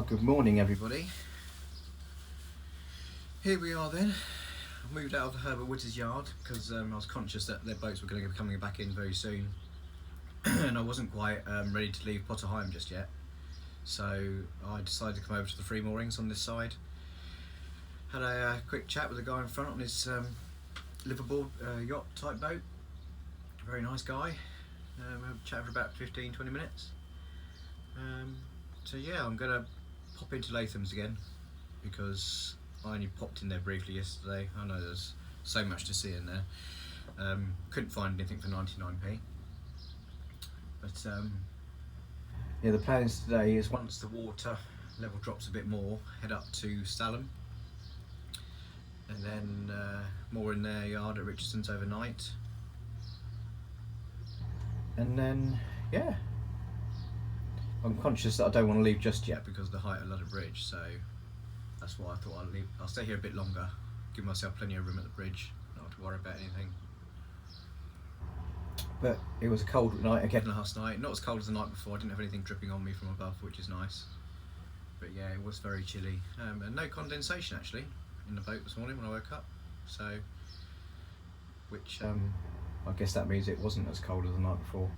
Well, good morning everybody. Here we are then. I moved out of Herbert Woods' yard because I was conscious that their boats were going to be coming back in very soon and I wasn't quite ready to leave Potter Heigham just yet, so I decided to come over to the free moorings on this side. Had a quick chat with the guy in front on his liveaboard yacht type boat. Very nice guy. We had a chat for about 15-20 minutes. So yeah, I'm going to pop into Latham's again because I only popped in there briefly yesterday. I know there's so much to see in there. Couldn't find anything for 99p. But yeah, the plans today is once the water level drops a bit more, head up to Stalham and then more in their yard at Richardson's overnight. And then, yeah, I'm conscious that I don't want to leave just yet because of the height of Ludder Bridge, so that's why I thought I'll stay here a bit longer, give myself plenty of room at the bridge, not have to worry about anything. But it was a cold night again last night, not as cold as the night before. I didn't have anything dripping on me from above, which is nice. But yeah, it was very chilly, and no condensation actually in the boat this morning when I woke up, so which I guess that means it wasn't as cold as the night before.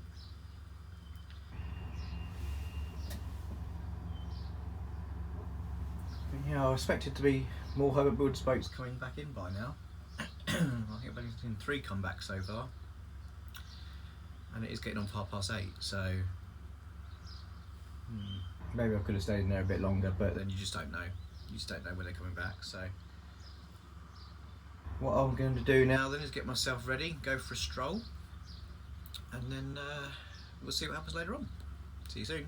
Yeah, I expected to be more Herbert Woods boats coming back in by now. I think I've only seen 3 come back so far, and it is getting on for 8:30, so maybe I could have stayed in there a bit longer, but then you just don't know. You just don't know when they're coming back. So what I'm going to do now then is get myself ready, go for a stroll, and then we'll see what happens later on. See you soon.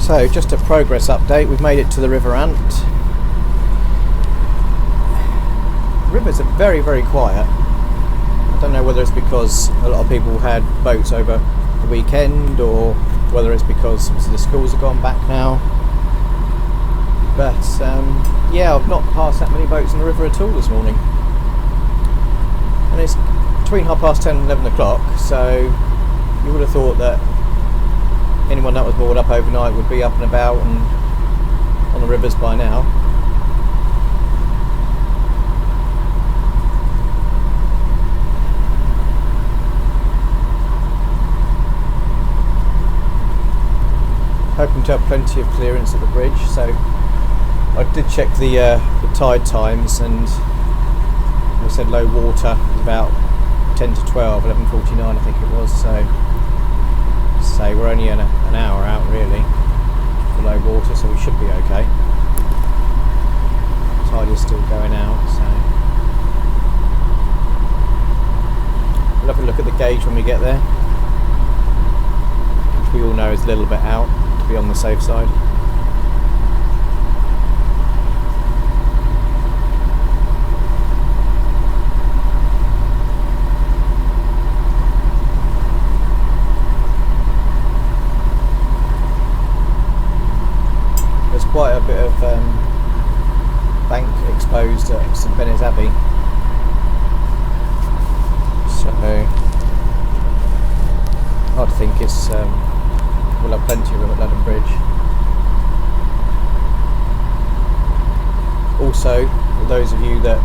So just a progress update, we've made it to the River Ant. The rivers are very, very quiet. I don't know whether it's because a lot of people had boats over the weekend or whether it's because obviously the schools have gone back now. But yeah, I've not passed that many boats in the river at all this morning. And it's between 10:30 and 11 o'clock, so you would have thought that anyone that was moored up overnight would be up and about and on the rivers by now. Hoping to have plenty of clearance at the bridge, so I did check the tide times, and we said low water was about 10 to 12, 11:49 I think it was, so we're only an hour out really for low water, so we should be okay. Tide is still going out, so we'll have a look at the gauge when we get there, which we all know is a little bit out, to be on the safe side. Quite a bit of bank exposed at St Benet's Abbey, so I think it's we'll have plenty of room at London Bridge. Also, for those of you that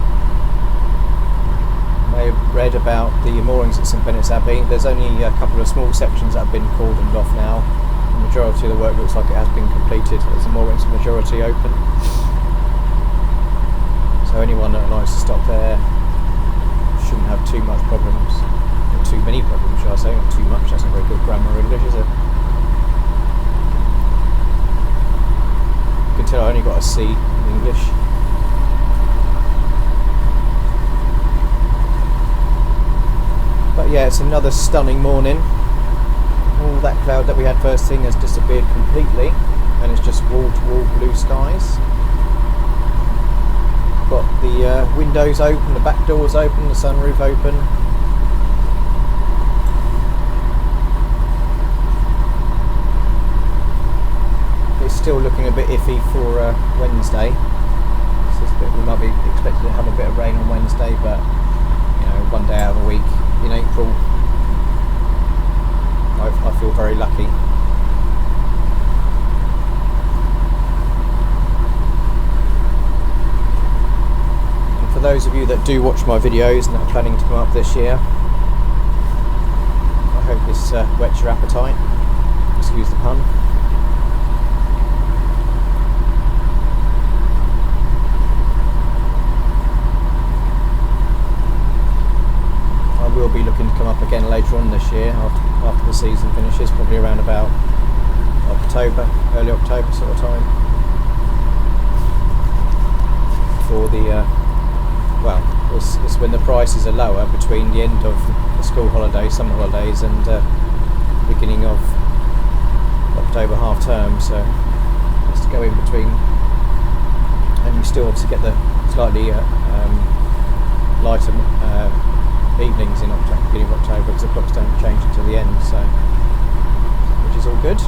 may have read about the moorings at St Benet's Abbey, there's only a couple of small sections that have been cordoned off now. The majority of the work looks like it has been completed, as the moorings are majority open. So anyone that likes to stop there shouldn't have too much problems, or too many problems should I say, not too much, that's not very good grammar English, is it? You can tell I only got a C in English. But yeah, it's another stunning morning. All that cloud that we had first thing has disappeared completely, and it's just wall-to-wall blue skies. Got the windows open, the back doors open, the sunroof open. It's still looking a bit iffy for Wednesday. We might be expected to have a bit of rain on Wednesday, but you know, one day out of a week in April, I feel very lucky. And for those of you that do watch my videos and are planning to come up this year, I hope this whets your appetite, excuse the pun. I will be looking to come up again later on this year after the season finishes, probably around about October, early October sort of time, for the well, it's when the prices are lower between the end of the school holidays, summer holidays, and beginning of October half term, so it's to go in between, and you still obviously get the slightly lighter evenings in October, beginning of October, because the clocks don't change until the end, so which is all good.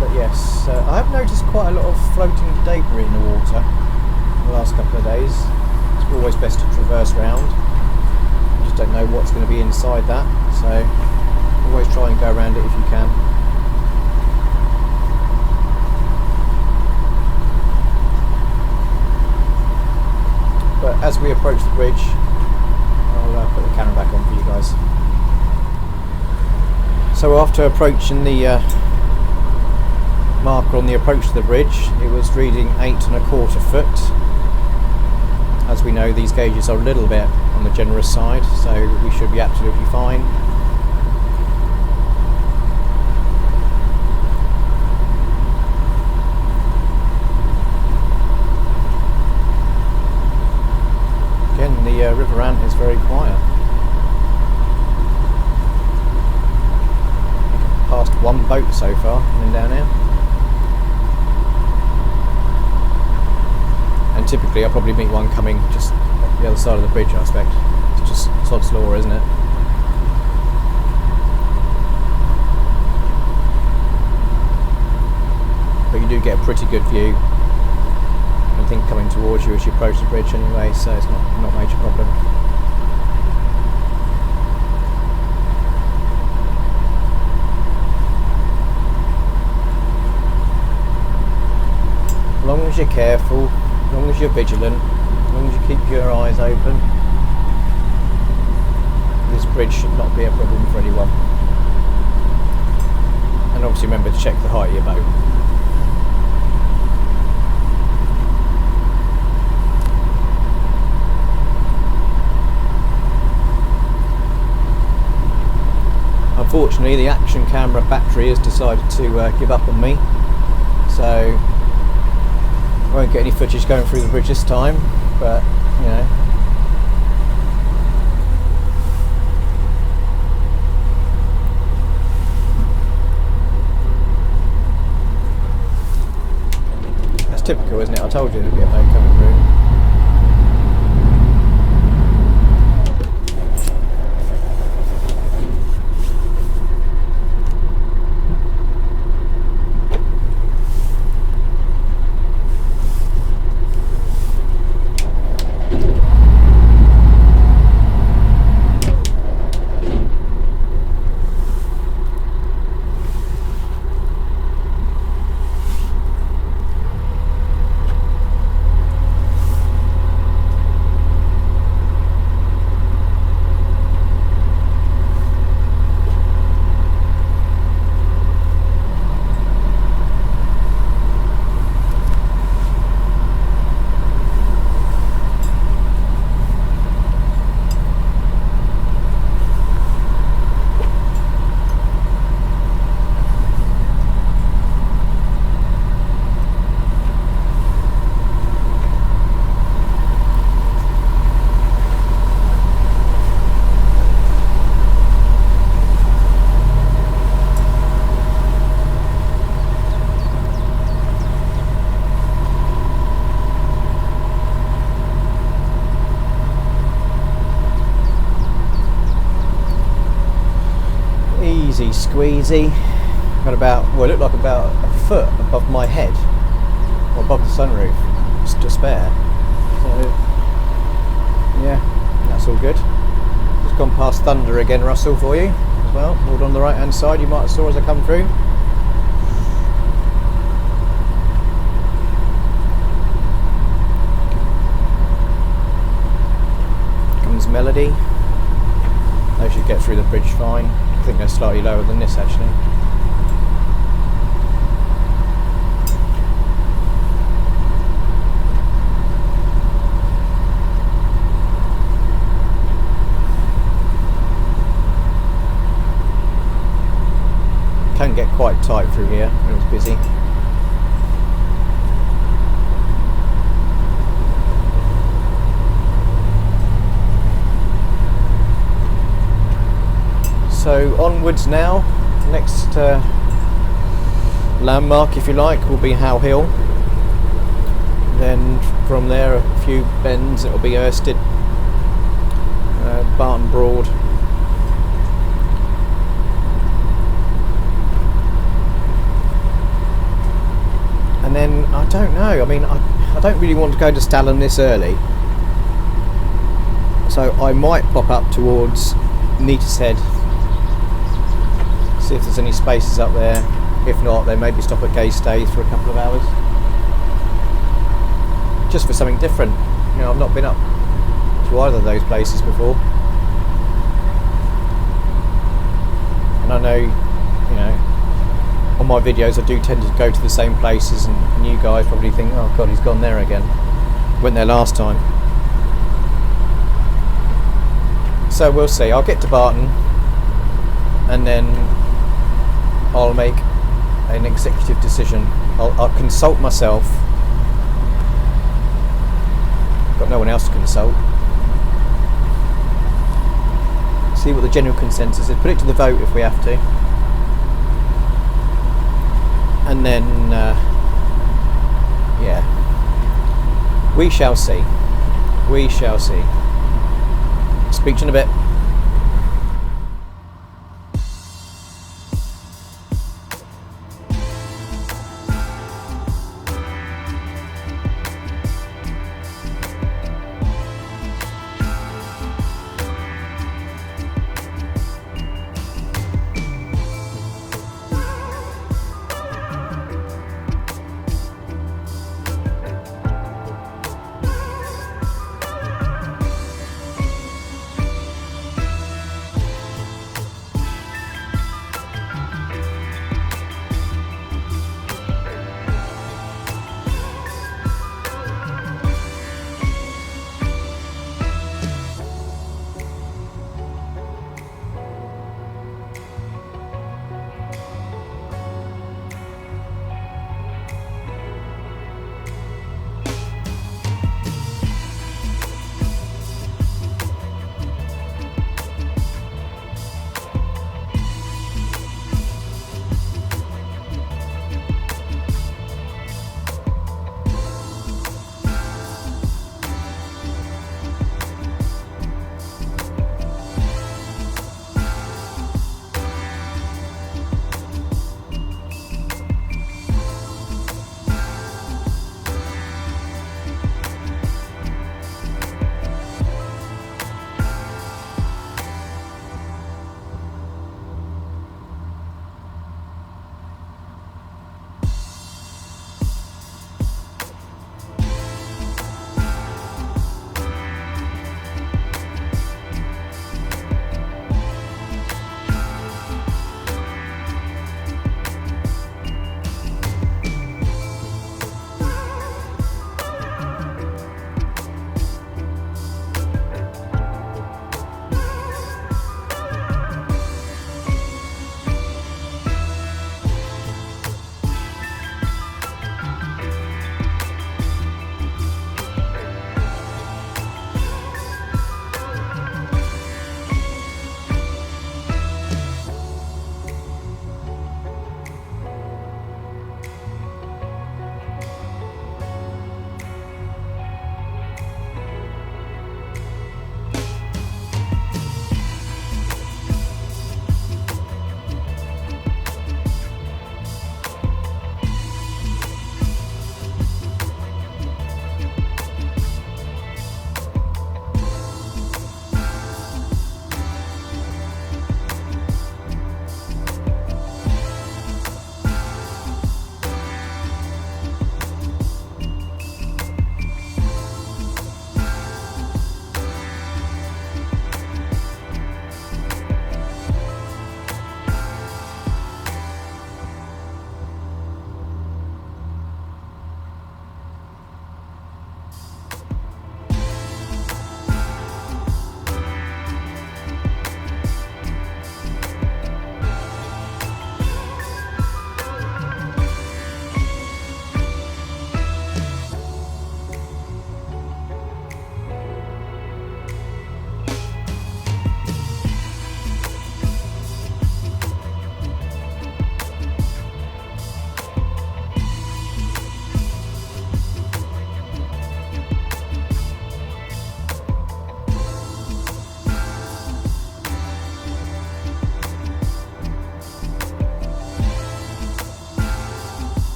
But yes, I have noticed quite a lot of floating debris in the water in the last couple of days. It's always best to traverse round. You just don't know what's going to be inside that, so always try and go around it if you can. But as we approach the bridge, I'll put the camera back on for you guys. So after approaching the marker on the approach to the bridge, it was reading 8 1/4 foot. As we know, these gauges are a little bit on the generous side, so we should be absolutely fine. Again, the River Ant is very quiet. one boat so far coming down here. And typically I'll probably meet one coming just up the other side of the bridge, I expect. It's just sod's law, isn't it? But you do get a pretty good view, I think, coming towards you as you approach the bridge anyway, so it's not a major problem. As long as you're careful, as long as you're vigilant, as long as you keep your eyes open, this bridge should not be a problem for anyone. And obviously remember to check the height of your boat. Unfortunately, the action camera battery has decided to give up on me, so I won't get any footage going through the bridge this time, but you know. That's typical, isn't it? I told you there'd be a boat coming through. Easy squeezy. Got about, well, it looked like about a foot above my head, or above the sunroof, just to spare. So, yeah, that's all good. Just gone past Thunder again, Russell, for you as well. Hold on the right hand side, you might have saw as I come through. Comes Melody. They should get through the bridge fine. I think they're slightly lower than this actually. Can get quite tight through here when it's busy. So onwards now, next landmark, if you like, will be How Hill. Then from there a few bends, it will be Ersted, Barton Broad. And then, I don't know, I mean, I don't really want to go to Stalham this early. So I might pop up towards Neatishead, see if there's any spaces up there. If not, then maybe stop at Gay Stays for a couple of hours, just for something different. You know, I've not been up to either of those places before, and I know, you know, on my videos I do tend to go to the same places, and you guys probably think, oh god, he's gone there again, went there last time. So we'll see. I'll get to Barton and then I'll make an executive decision. I'll consult myself. Got no one else to consult. See what the general consensus is. Put it to the vote if we have to. and then yeah, we shall see. We shall see. Speak to you in a bit.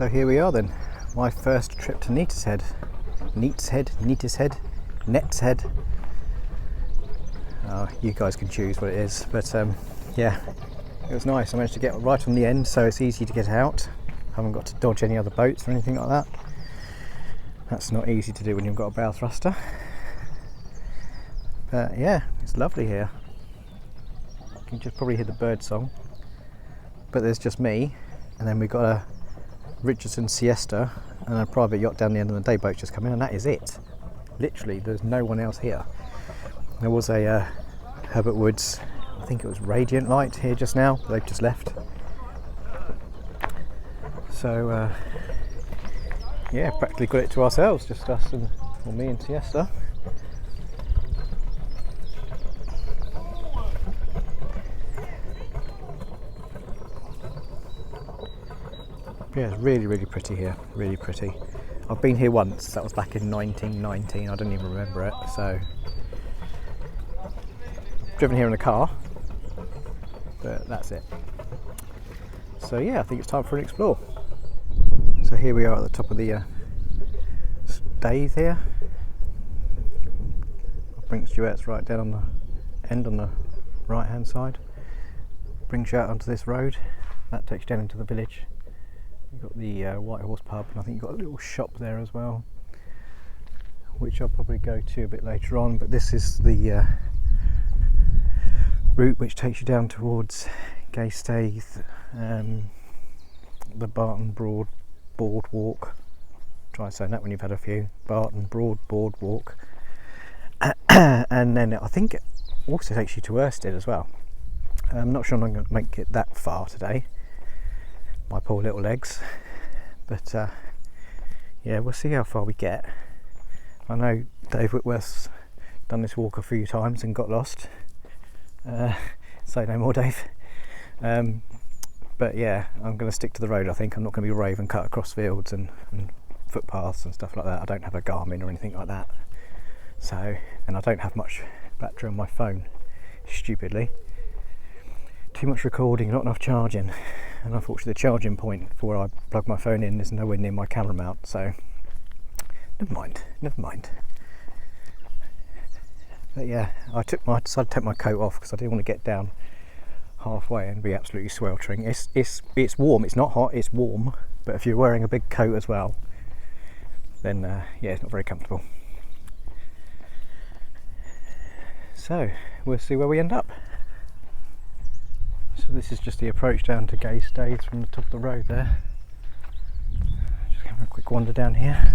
So here we are then, my first trip to Neatishead. Neatishead, Netshead. You guys can choose what it is, but yeah, it was nice. I managed to get right on the end, so it's easy to get out. I haven't got to dodge any other boats or anything like that. That's not easy to do when you've got a bow thruster. But yeah, it's lovely here. You can just probably hear the bird song. But there's just me, and then we've got a Richardson siesta and a private yacht down the end of the day boat just come in, and that is it. Literally, there's no one else here. There was a Herbert Woods, I think it was Radiant Light here just now, they've just left. So yeah, practically got it to ourselves, just us and, or me and siesta. Yeah, it's really, really pretty here, really pretty. I've been here once, that was back in 1919, I don't even remember it, so. Driven here in a car, but that's it. So yeah, I think it's time for an explore. So here we are at the top of the stays here. Brinks Duet's right down on the end on the right hand side. Brings you out onto this road, that takes you down into the village. You've got the White Horse pub, and I think you've got a little shop there as well, which I'll probably go to a bit later on, but this is the route which takes you down towards Gaystaith, the Barton Broad boardwalk. Try saying that when you've had a few. Barton Broad boardwalk. And then I think it also takes you to Ersted as well. I'm not sure I'm going to make it that far today, my poor little legs, but yeah, we'll see how far we get. I know Dave Whitworth's done this walk a few times and got lost. Say no more, Dave. But yeah, I'm going to stick to the road. I think I'm not going to be brave and cut across fields and footpaths and stuff like that. I don't have a Garmin or anything like that. So, and I don't have much battery on my phone, stupidly. Too much recording, not enough charging. And unfortunately the charging point for where I plug my phone in is nowhere near my camera mount, so never mind. But yeah, I decided to take my coat off because I didn't want to get down halfway and be absolutely sweltering. It's warm, it's not hot, it's warm, but if you're wearing a big coat as well, then yeah, it's not very comfortable. So we'll see where we end up. So this is just the approach down to Gaystaith from the top of the road there. Just having a quick wander down here.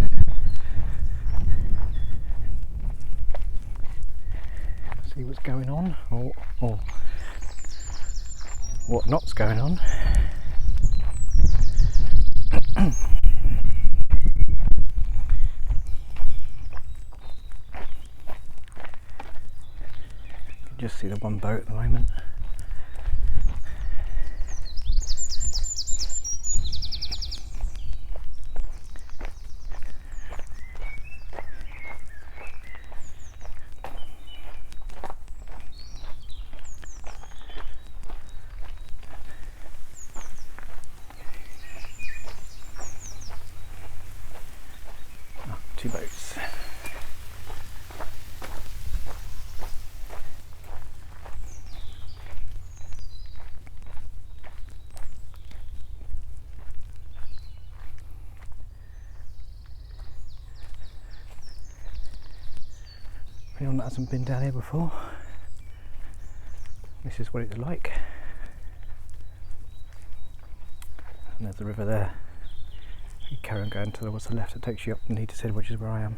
See what's going on, or what not's going on. You can just see the one boat at the moment. Two boats. Anyone that hasn't been down here before, this is what it's like. And there's the river there. You carry on going towards the left, it takes you up to Neatishead, which is where I am.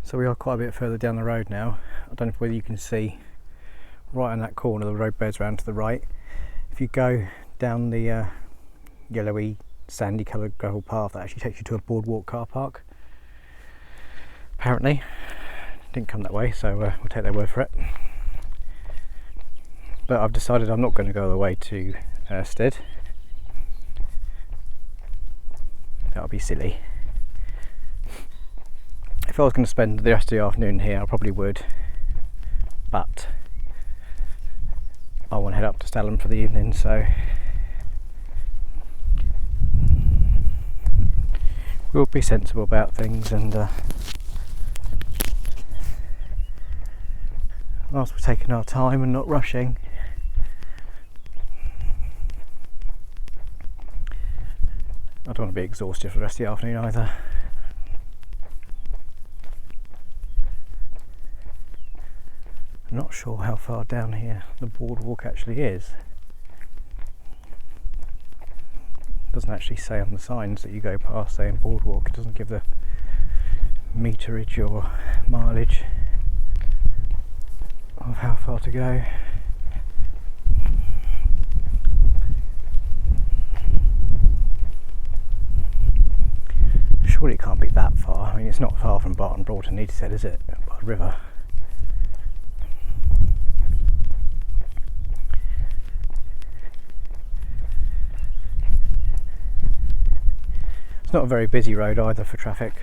So we are quite a bit further down the road now. I don't know whether you can see right on that corner, the road bears round to the right. If you go down the yellowy sandy coloured gravel path, that actually takes you to a boardwalk car park, apparently. didn't come that way, so we'll take their word for it. But I've decided I'm not going to go all the way to Stead. That would be silly. If I was going to spend the rest of the afternoon here, I probably would, but I want to head up to Stalham for the evening, so we'll be sensible about things, and whilst we're taking our time and not rushing, I don't want to be exhausted for the rest of the afternoon either. I'm not sure how far down here the boardwalk actually is. It doesn't actually say on the signs that you go past saying boardwalk. It doesn't give the meterage or mileage of how far to go. Surely it can't be that far. I mean, it's not far from Barton Broad to Neatishead, is it? By the river. It's not a very busy road either for traffic.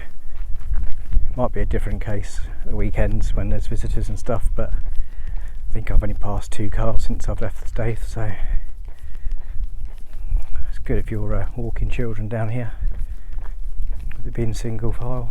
It might be a different case at the weekends when there's visitors and stuff, but I think I've only passed 2 cars since I've left the Staithe, so it's good if you're walking children down here, with it being single file.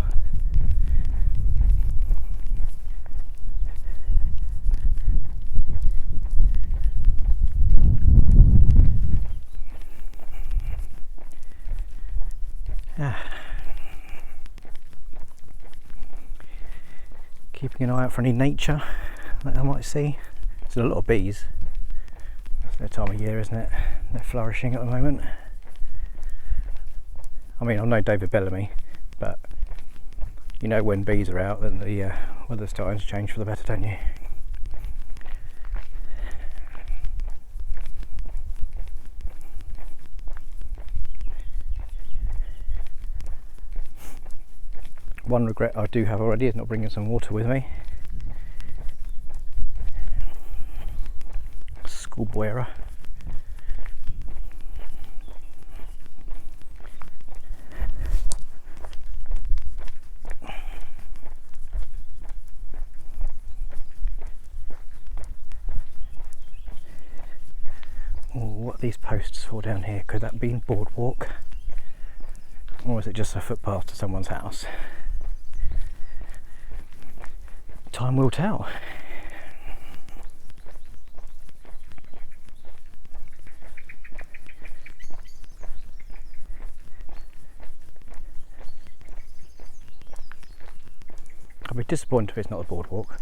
Keeping an eye out for any nature that I might see. There's a lot of bees. It's their time of year, isn't it? They're flourishing at the moment. I mean, I'm no David Bellamy, but you know when bees are out, then the weather's starting to change for the better, don't you? One regret I do have already is not bringing some water with me. Schoolboy error. Oh, what are these posts for down here? Could that be boardwalk? Or is it just a footpath to someone's house? Time will tell. I'll be disappointed if it's not a boardwalk.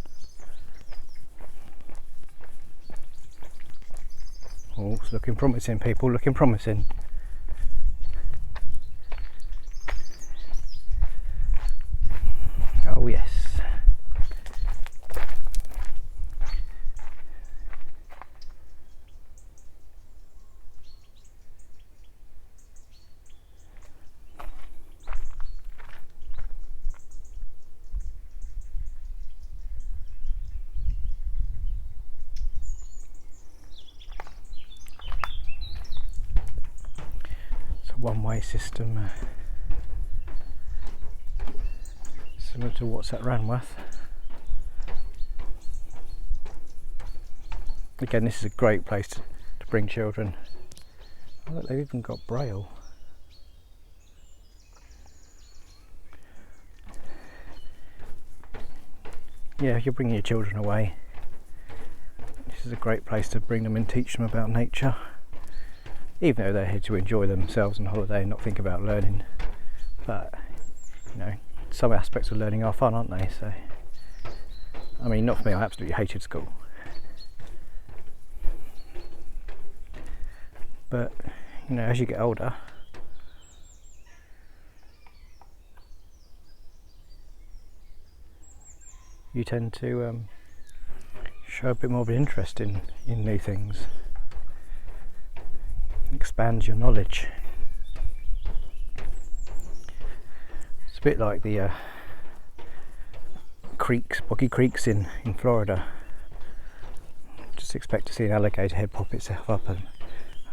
Oh, it's looking promising, people, looking promising. Oh yes. One-way system, similar to what's at Ranworth. Again, this is a great place to bring children. Oh, look, they've even got braille. Yeah, if you're bringing your children away, this is a great place to bring them and teach them about nature. Even though they're here to enjoy themselves on holiday and not think about learning, but you know, some aspects of learning are fun, aren't they? So, I mean, not for me. I absolutely hated school, but you know, as you get older, you tend to show a bit more of an interest in new things. Expands your knowledge. It's a bit like the creeks, boggy creeks in Florida. Just expect to see an alligator head pop itself up, and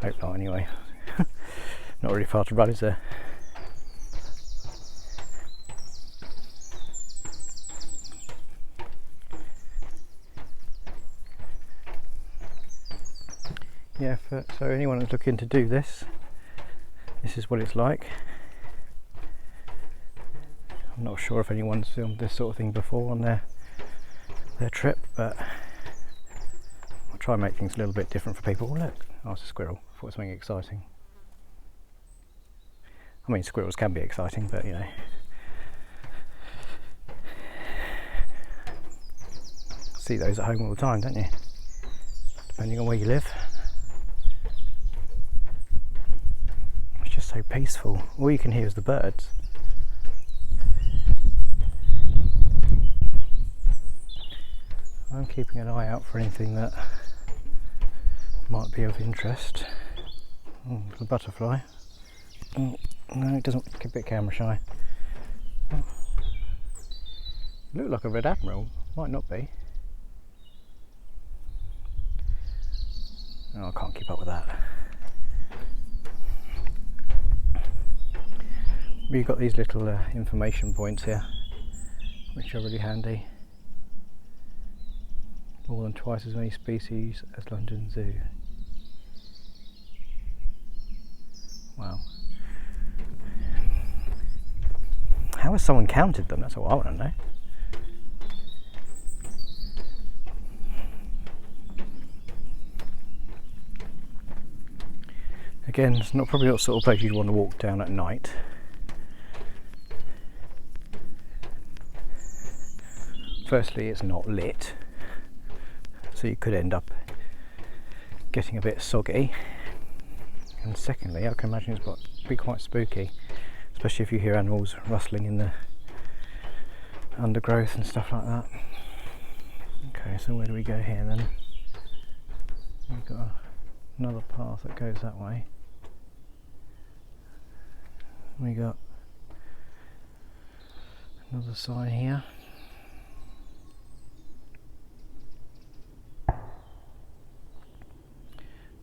hope not anyway. Not really far to run, is there? Yeah, so anyone that's looking to do this is what it's like. I'm not sure if anyone's filmed this sort of thing before on their trip, but I'll try and make things a little bit different for people. Oh, look, oh, it's a squirrel. I thought it was something exciting. I mean, squirrels can be exciting, but you know. See those at home all the time, don't you? Depending on where you live. It's just so peaceful. All you can hear is the birds. I'm keeping an eye out for anything that might be of interest. Oh, the butterfly. Oh, no, it doesn't. It's a bit camera shy. Oh. Look like a red admiral. Might not be. Oh, I can't keep up with that. We've got these little information points here, which are really handy. More than twice as many species as London Zoo. Wow. How has someone counted them? That's what I want to know. Again, it's probably not the sort of place you'd want to walk down at night. Firstly, it's not lit, so you could end up getting a bit soggy. And secondly, I can imagine it's be quite spooky, especially if you hear animals rustling in the undergrowth and stuff like that. Okay, so where do we go here then? We've got another path that goes that way. We got another sign here.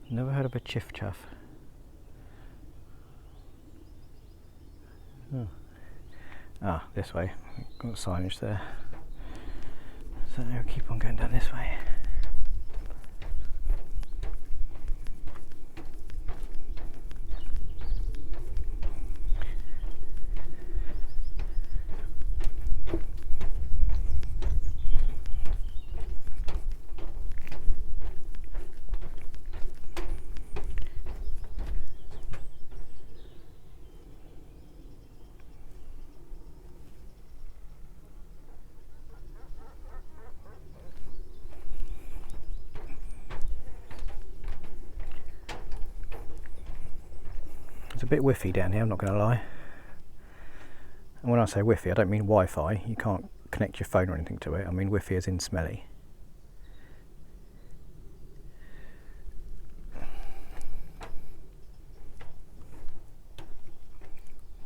Never heard of a chiff chaff. Oh. Ah, this way. Got signage there. So we'll keep on going down this way. It's a bit whiffy down here, I'm not going to lie. And when I say whiffy, I don't mean Wi-Fi. You can't connect your phone or anything to it. I mean whiffy as in smelly.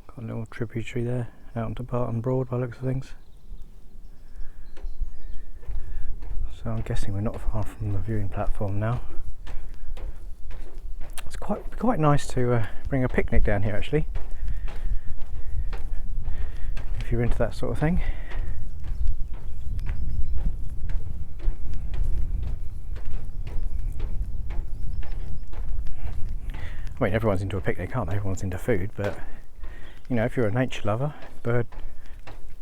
Got a little tributary there out onto Barton Broad by the looks of things. So I'm guessing we're not far from the viewing platform now. It's quite nice to bring a picnic down here actually, if you're into that sort of thing. I mean, everyone's into a picnic, aren't they? Everyone's into food, but you know, if you're a nature lover, bird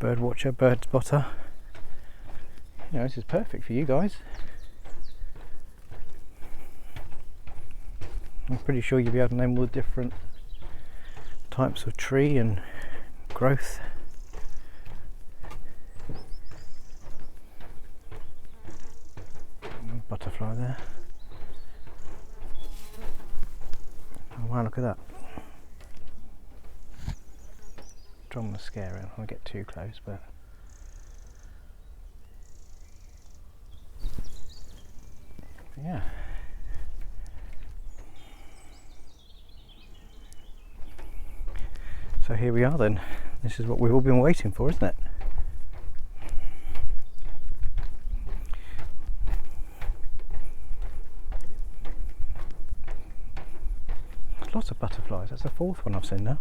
watcher, bird spotter, you know, this is perfect for you guys. I'm pretty sure you'll be able to name all the different types of tree and growth. Butterfly there. Oh wow, look at that. Don't want to scare him, I won't get too close, but yeah. So here we are then. This is what we've all been waiting for, isn't it? There's lots of butterflies. That's the fourth one I've seen now.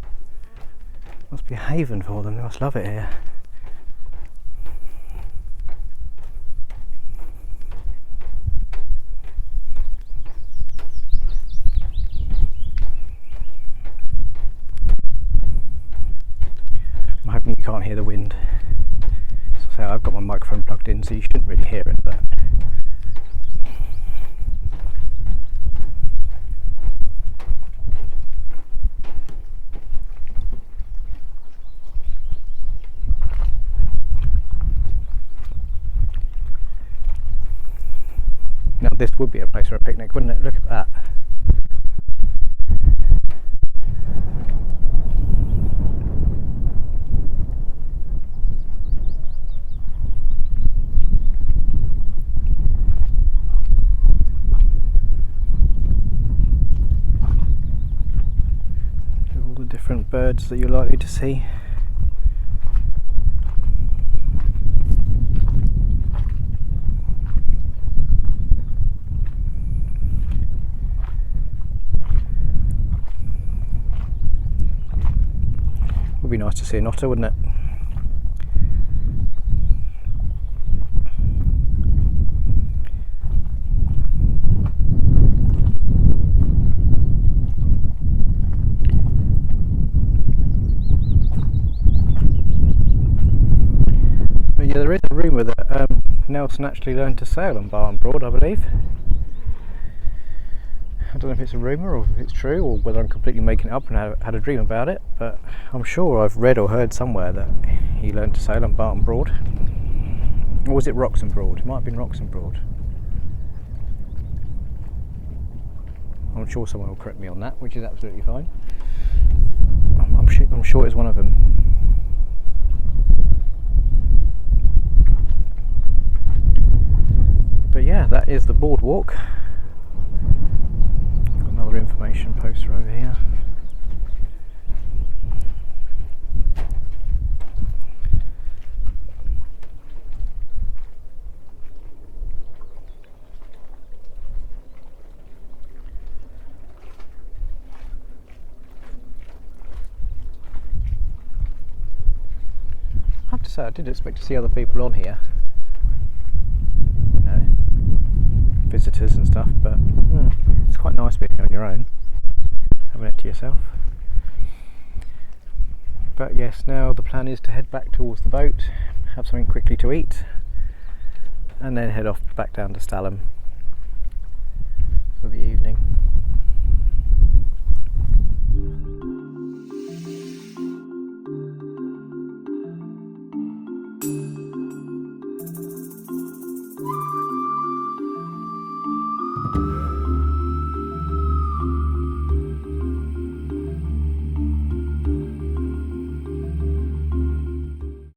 Must be a haven for them. They must love it here. I'm hoping you can't hear the wind. As I say, I've got my microphone plugged in, so you shouldn't really hear it, but now this would be a place for a picnic, wouldn't it? Look at that. All the different birds that you're likely to see. Would be nice to see an otter, wouldn't it? But yeah, there is a rumour that Nelson actually learned to sail on Barton Broad, I believe. I don't know if it's a rumour or if it's true, or whether I'm completely making it up and had a dream about it, but I'm sure I've read or heard somewhere that he learned to sail on Barton Broad. Or was it Roxham Broad? It might have been Roxham Broad. I'm sure someone will correct me on that, which is absolutely fine. I'm sure it's one of them. But yeah, that is the boardwalk. Another information poster over here. I have to say, I did expect to see other people on here, you know, visitors and stuff, but it's quite nice being here on your own, having it to yourself. But yes, now the plan is to head back towards the boat, have something quickly to eat, and then head off back down to Stalham for the evening.